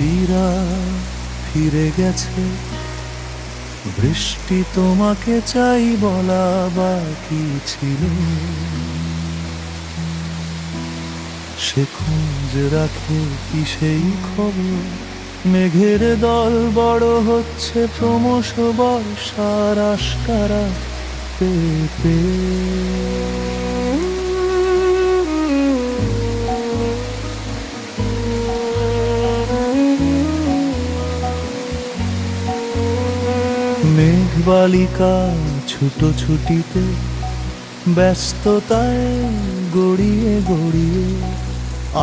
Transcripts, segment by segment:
বৃষ্টিরা ফিরে গেছে, বৃষ্টি তোমাকে চাই বলা বাকি ছিল। সে খোঁজ রাখে কি সেই খবর, মেঘের দল বড় হচ্ছে ক্রমশ বর্ষার আশকারা পেয়ে পেয়ে। মেঘবালিকা ছুটোছুটিতে ব্যস্ততায় গড়িয়ে গড়িয়ে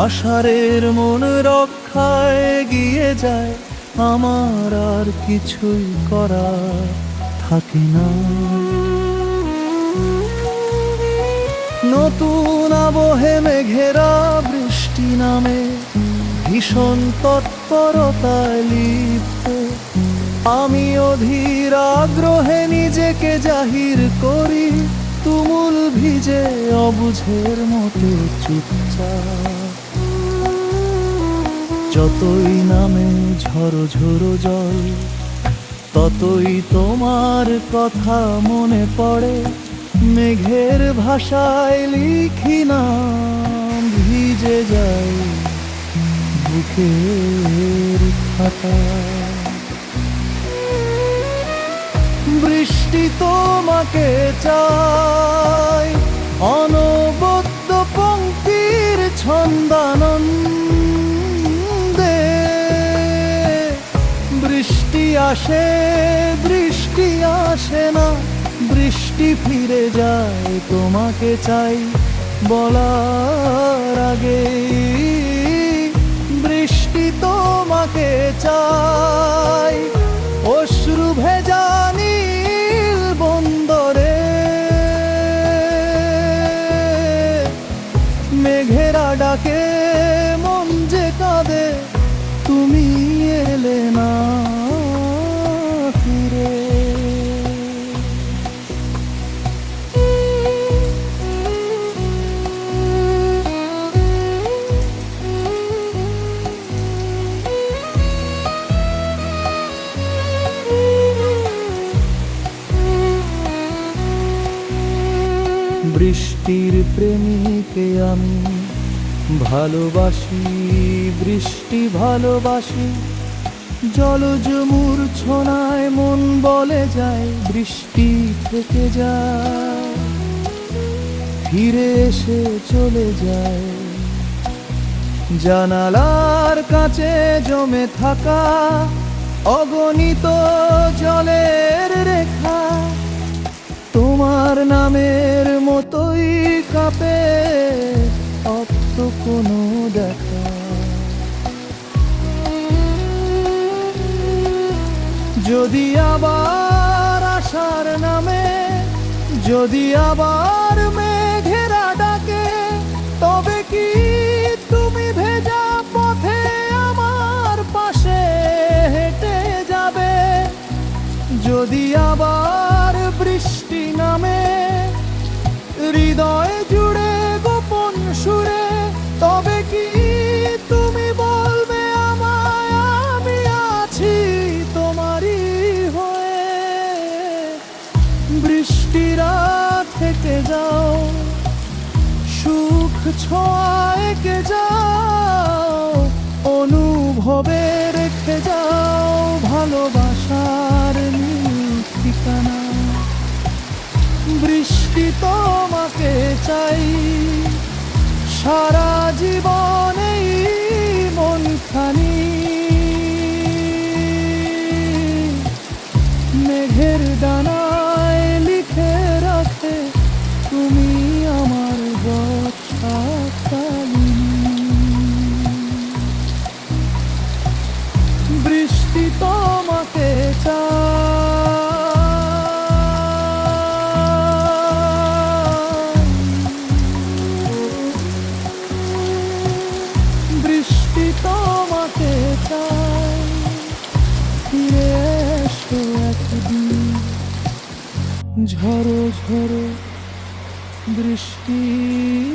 আষাঢ়ের মন রক্ষায় এগিয়ে যায়। আমার আর কিছুই করা থাকে না। নতুন আবহে মেঘেরা বৃষ্টি নামে ভীষণ তৎপরতায় লিপ্ত। আমি অধীর আগ্রহে নিজেকে জাহির করি, তুমুল ভিজে অবুঝের মতো চুপচাপ। যতই নামে ঝড়ো ঝড়ো জল, ততই তোমার কথা মনে পড়ে। মেঘের ভাষায় লিখি নাম, ভিজে যায় বুকের খাতা। বৃষ্টি তোমাকে চাই অনবদ্য পংক্তির ছন্দানন্দে। বৃষ্টি আসে বৃষ্টি আসে না, বৃষ্টি ফিরে যায় তোমাকে চাই বলার আগে। বৃষ্টি তোমাকে চাই অশ্রু ভেজা নীল বন্দরে। মেঘেরা ডাকে মন যে কাঁদে, তুমি এলে না ফিরে। বৃষ্টির প্রেমিকে আমি ভালোবাসি, বৃষ্টি ভালোবাসি। জলজ মূর্ছনায় মন বলে যায় বৃষ্টি থেকে যায়, ফিরে এসে চলে যায়। জানালার কাছে জমে থাকা অগণিত জলের রেখা, তোমার নামের মতোই কাঁপে অপ্ত কোনো দেখা। যদি আবার আশার নামে, যদি আবার মেঘেরা ডাকে, তবে কি তুমি ভেজা পথে আমার পাশে হেঁটে যাবে? যদি আবার বৃষ্টি নামে হৃদয় জুড়ে গোপন সুরে, তবে কি তুমি বলবে আমায় আমি আছি তোমারই হয়ে? বৃষ্টিরা থেকে যাও, সুখ ছোঁয়ায় কে যাও, অনুভবে রেখে যাও ভালোবাসার ঠিকানা। বৃষ্টি তোমাকে চাই সারা জীবনেই মনখানি। মেঘের ডানায় লিখে রাখে তুমি আমার বর্ষাকালিনী। বৃষ্টি তোমাকে চাই, বৃষ্টি তোমাকে চাই। ফিরে এসো একদিন, ঝড়ো ঝড়ো বৃষ্টির